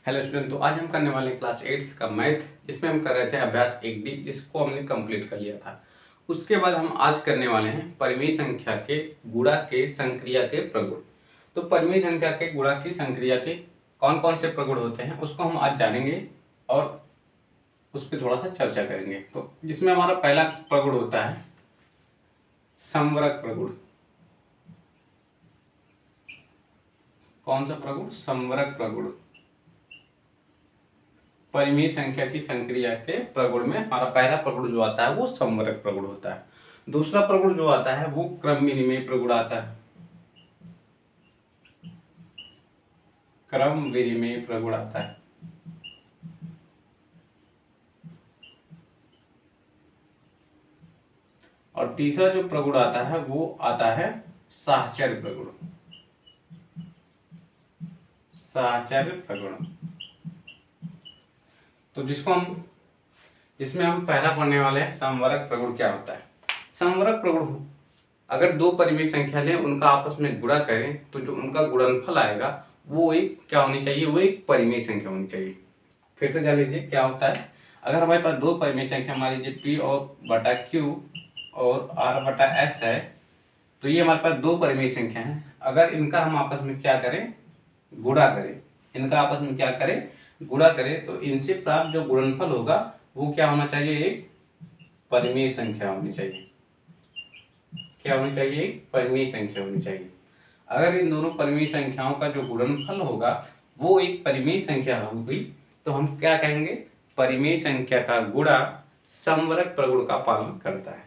Hello student. तो आज हम करने वाले हैं क्लास 8 का मैथ, जिसमें हम कर रहे थे अभ्यास 1D, जिसको हमने कंप्लीट कर लिया था। उसके बाद हम आज करने वाले हैं परिमेय संख्या के गुणा के संक्रिया के प्रगुण। तो परिमेय संख्या के गुणा की संक्रिया के कौन कौन से प्रगुण होते हैं उसको हम आज जानेंगे और उस पर थोड़ा सा चर्चा करेंगे। तो जिसमें हमारा पहला प्रगुण होता है समवरक प्रगुण। कौन सा प्रगुण? समवरक प्रगुण। परिमेय संख्या की संक्रिया के प्रगुण में हमारा पहला प्रगुण जो आता है वो समवरक प्रगुण होता है। दूसरा प्रगुण जो आता है वो क्रम विनिमय प्रगुण आता है। क्रम विनिमय प्रगुण आता है। और तीसरा जो प्रगुण आता है वो आता है साहचर्य प्रगुण। साहचर्य प्रगुण। तो जिसमें हम पहला पढ़ने वाले हैं समवरक प्रगुण क्या होता है। समवरक प्रगुण अगर दो परिमेय संख्या लें, उनका आपस में गुणा करें तो जो उनका गुणनफल आएगा वो एक क्या होनी चाहिए? वो एक परिमेय संख्या होनी चाहिए। फिर से जान लीजिए क्या होता है। अगर हमारे पास दो परिमेय संख्या मान लीजिए P और बटा Q और R बटा S है, तो ये हमारे पास दो परिमेय संख्या है। अगर इनका हम आपस में क्या करें? गुणा करें। इनका आपस में क्या करें? गुणा करें। तो इनसे प्राप्त जो गुणनफल होगा वो क्या होना चाहिए? एक परिमेय संख्या होनी चाहिए। क्या होनी चाहिए? एक परिमेय संख्या होनी चाहिए। अगर इन दोनों परिमेय संख्याओं का जो गुणनफल होगा वो एक परिमेय संख्या होगी तो हम क्या कहेंगे? परिमेय संख्या का गुणा समवरक प्रगुण का पालन करता है।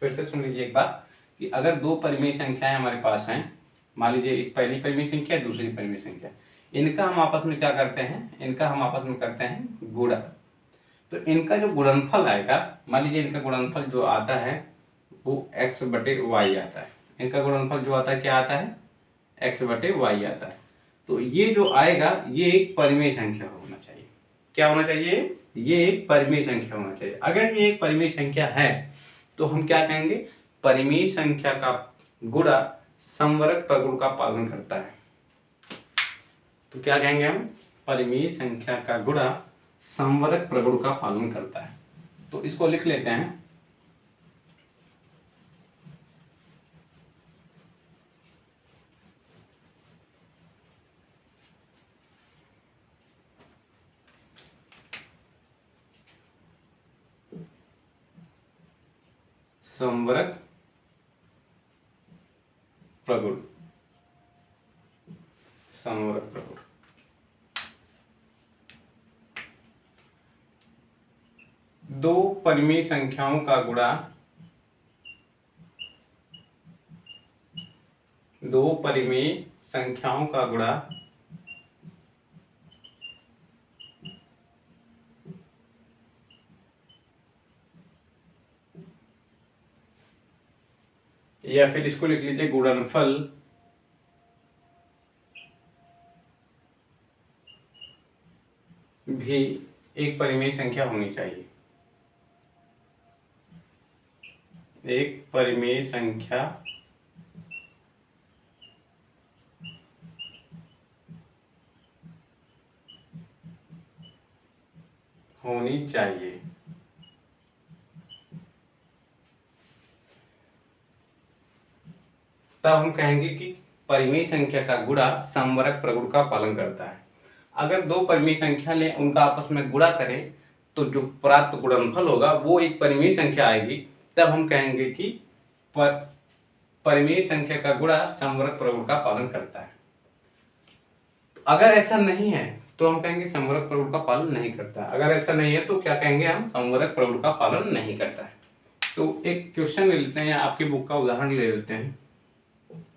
फिर से सुन लीजिए एक बात कि अगर दो परिमेय संख्याएं हमारे पास हैं, मान लीजिए एक पहली परिमेय संख्या दूसरी परिमेय संख्या, इनका हम आपस में क्या करते हैं? इनका हम आपस में करते हैं गुणा। तो इनका जो गुणनफल आएगा, मान लीजिए इनका गुणनफल जो आता है वो x बटे वाई आता है। इनका गुणनफल जो आता है क्या आता है? x बटे वाई आता है। तो ये जो आएगा ये एक परिमेय संख्या होना चाहिए। क्या होना चाहिए? ये एक परिमेय संख्या होना चाहिए। अगर ये एक परिमेय संख्या है तो हम क्या कहेंगे? परिमेय संख्या का गुणा समवरक प्रगुण का पालन करता है। तो क्या कहेंगे हम? परिमेय संख्या का गुणा समवरक प्रगुण का पालन करता है। तो इसको लिख लेते हैं। समवरक प्रगुण। समवरक प्रगुण। दो परिमेय संख्याओं का गुणा, दो परिमेय संख्याओं का गुणा या फिर इसको लिख लीजिए गुणनफल भी एक परिमेय संख्या होनी चाहिए। एक परिमेय संख्या होनी चाहिए। तब हम कहेंगे कि परिमेय संख्या का गुणा समवरक प्रगुण का पालन करता है। अगर दो परिमेय संख्या लें, उनका आपस में गुणा करें तो जो प्राप्त गुणनफल होगा वो एक परिमेय संख्या आएगी। तब हम कहेंगे कि परिमेय संख्या का गुणा समवरक प्रगुण का पालन करता है। अगर ऐसा नहीं है तो हम कहेंगे समवरक प्रगुण का पालन नहीं करता। अगर ऐसा नहीं है तो क्या कहेंगे हम? समवरक प्रगुण का पालन नहीं करता है। तो एक क्वेश्चन ले लेते हैं, आपकी बुक का उदाहरण ले लेते हैं।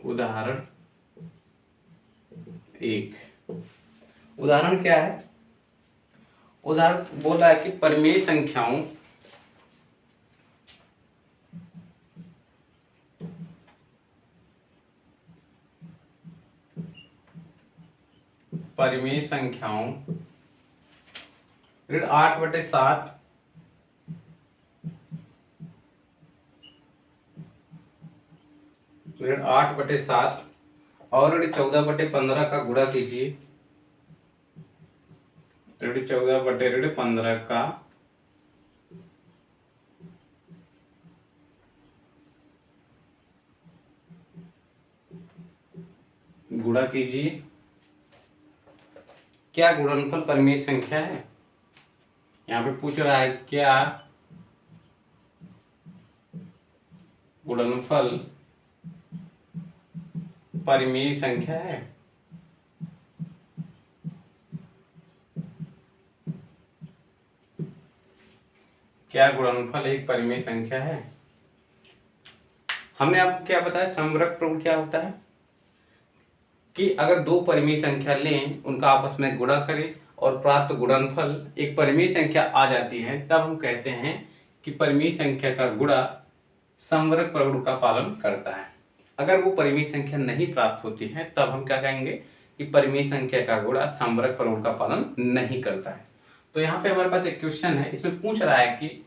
उदाहरण एक। उदाहरण क्या है? उदाहरण बोला है कि परिमेय संख्याओं परिमेय संख्याओं 8/7 8/7 और 14/15 का गुणा कीजिए। ऋण 14/15 का गुणा कीजिए। क्या गुणनफल परिमेय संख्या है? यहाँ पे पूछ रहा है क्या गुणनफल परिमेय संख्या है? क्या गुणनफल एक परिमेय संख्या है? हमने आपको क्या बताया, समवरक प्रगुण क्या होता है कि अगर दो परिमेय संख्या लें, उनका आपस में गुणा करें और प्राप्त गुणनफल एक परिमेय संख्या आ जाती है, तब हम कहते हैं कि परिमेय संख्या का गुणा समवरक प्रगुण का पालन करता है। अगर वो परिमेय संख्या नहीं प्राप्त होती है, तब हम क्या कहेंगे कि परिमेय संख्या का गुणा समवरक प्रगुण का पालन नहीं करता है। तो यहाँ पे हमारे पास एक क्वेश्चन है, इसमें पूछ रहा है कि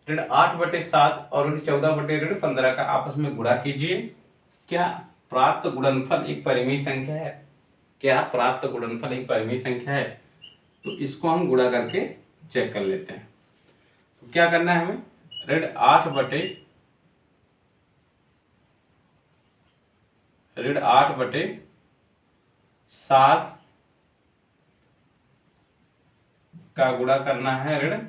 ऋण 8/7 और ऋण 14/15 का आपस में गुणा कीजिए। क्या प्राप्त गुणनफल एक परिमेय संख्या है? क्या प्राप्त गुणनफल एक परिमेय संख्या है? तो इसको हम गुणा करके चेक कर लेते हैं। तो क्या करना है हमें, ऋण 8/7 का गुणा करना है ऋण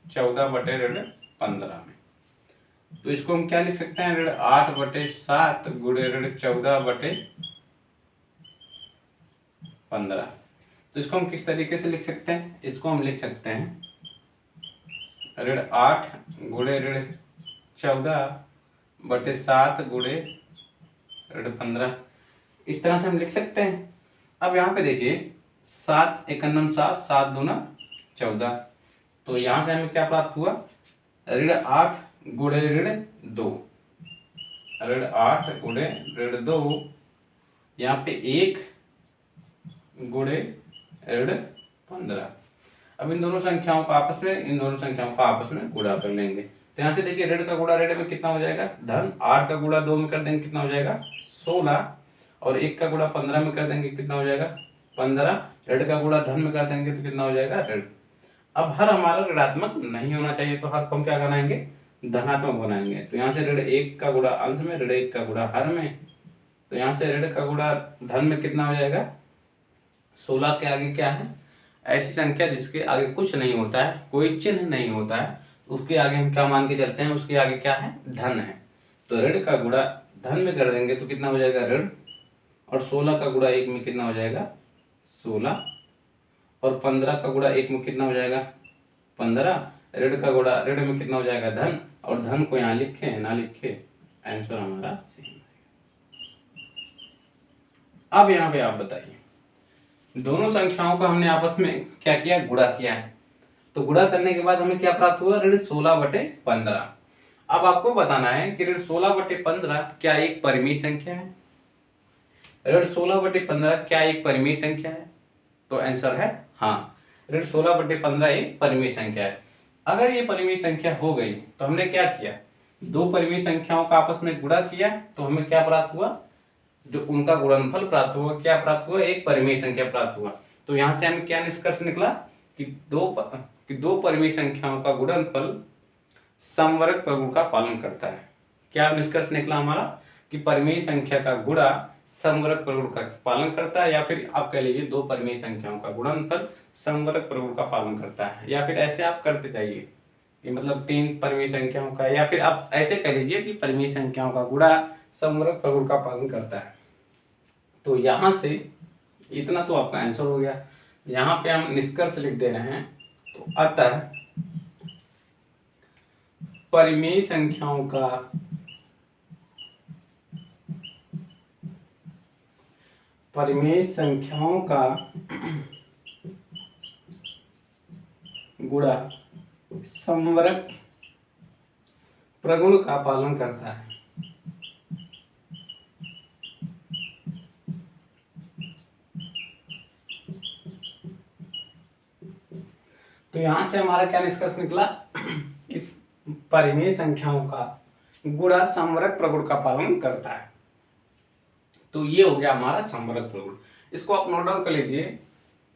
14/15 में। तो इसको हम क्या लिख सकते हैं, ऋण 8/7 गुणे ऋण 14/15। तो इसको हम किस तरीके से लिख सकते हैं, इसको हम लिख सकते हैं ऋण 8 गुणे ऋण 14/7 गुणे ऋण 15। इस तरह से हम लिख सकते हैं। अब यहाँ पे देखिए 7 एकन्नम 7, 7 दूना 14। तो यहाँ से हमें क्या प्राप्त हुआ, ऋण 8 गुणे ऋण 2, ऋण 8 गुणे ऋण 2, यहाँ पे 1 गुणे ऋण 15। अब इन दोनों संख्याओं का आपस में गुणा कर लेंगे। तो यहाँ से देखिए ऋण का गुणा ऋण में कितना हो जाएगा, धन। 8 का गुणा 2 में कर देंगे कितना हो जाएगा, 16। और 1 का गुणा 15 में कर देंगे कितना हो जाएगा, 15। ऋण का गुणा धन में कर देंगे तो कितना हो जाएगा, ऋण। अब हर हमारा ऋणात्मक नहीं होना चाहिए, तो हर को हम क्या बनाएंगे, धनात्मक बनाएंगे। तो यहाँ से ऋण 1 का गुणा अंश में, ऋण 1 का गुणा हर में। तो यहाँ से ऋण का गुणा धन में कितना हो जाएगा, 16 के आगे क्या है, ऐसी संख्या जिसके आगे कुछ नहीं होता है, कोई चिन्ह नहीं होता है, उसके आगे हम क्या मान के चलते हैं, उसके आगे क्या है, धन है। तो ऋण का गुणा धन में कर देंगे तो कितना हो जाएगा, ऋण। और 16 का गुणा 1 में कितना हो जाएगा, 16। और 15 का गुणा 1 में कितना हो जाएगा, 15। ऋण का गुणा ऋण में कितना हो जाएगा, धन। और धन को यहाँ लिखे ना लिखे, आंसर हमारा सेम है। अब यहाँ पे आप बताइए, दोनों संख्याओं का हमने आपस में क्या किया, गुणा किया है। तो गुणा करने के बाद हमें क्या प्राप्त हुआ, ऋण 16/15। अब आपको बताना है कि ऋण 16/15 क्या एक परिमेय संख्या है? ऋण 16/15 क्या एक परिमेय संख्या है? तो आंसर है हाँ, ऋण 16/15 एक परिमेय संख्या है। अगर ये परिमेय संख्या हो गई तो हमने क्या किया, दो परिमेय संख्याओं का आपस में गुणा किया, तो हमें क्या प्राप्त हुआ, जो उनका गुणनफल प्राप्त हुआ, क्या प्राप्त हुआ, एक परिमेय संख्या प्राप्त हुआ। तो यहाँ से हमें क्या निष्कर्ष निकला कि दो परिमेय संख्याओं का गुणनफल समवर्ग प्रगुण का पालन करता है। क्या निष्कर्ष निकला हमारा कि परिमेय संख्या का गुणा समवर्ग प्रगुण का पालन करता है, या फिर आप कह लीजिए दो परिमेय संख्याओं का गुणनफल समवर्ग प्रगुण का पालन करता है। या फिर ऐसे आप करते जाइए कि मतलब 3 परिमेय संख्याओं का, या फिर आप ऐसे कह लीजिए कि परिमेय संख्याओं का गुणा समवर्ग प्रगुण का पालन करता है। तो यहाँ से इतना तो आपका आंसर हो गया। यहाँ पे हम निष्कर्ष लिख दे रहे हैं। तो अतः परिमेय संख्याओं का गुणा समवर्ग प्रगुण का पालन करता है। तो यहां से हमारा क्या निष्कर्ष निकला, इस परिमेय संख्याओं का गुणा समवर्ग प्रगुण का पालन करता है। तो ये हो गया हमारा समवर्ग प्रगुण। इसको आप नोट डाउन कर लीजिए,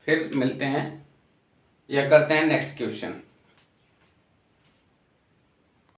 फिर मिलते हैं यह करते हैं नेक्स्ट क्वेश्चन।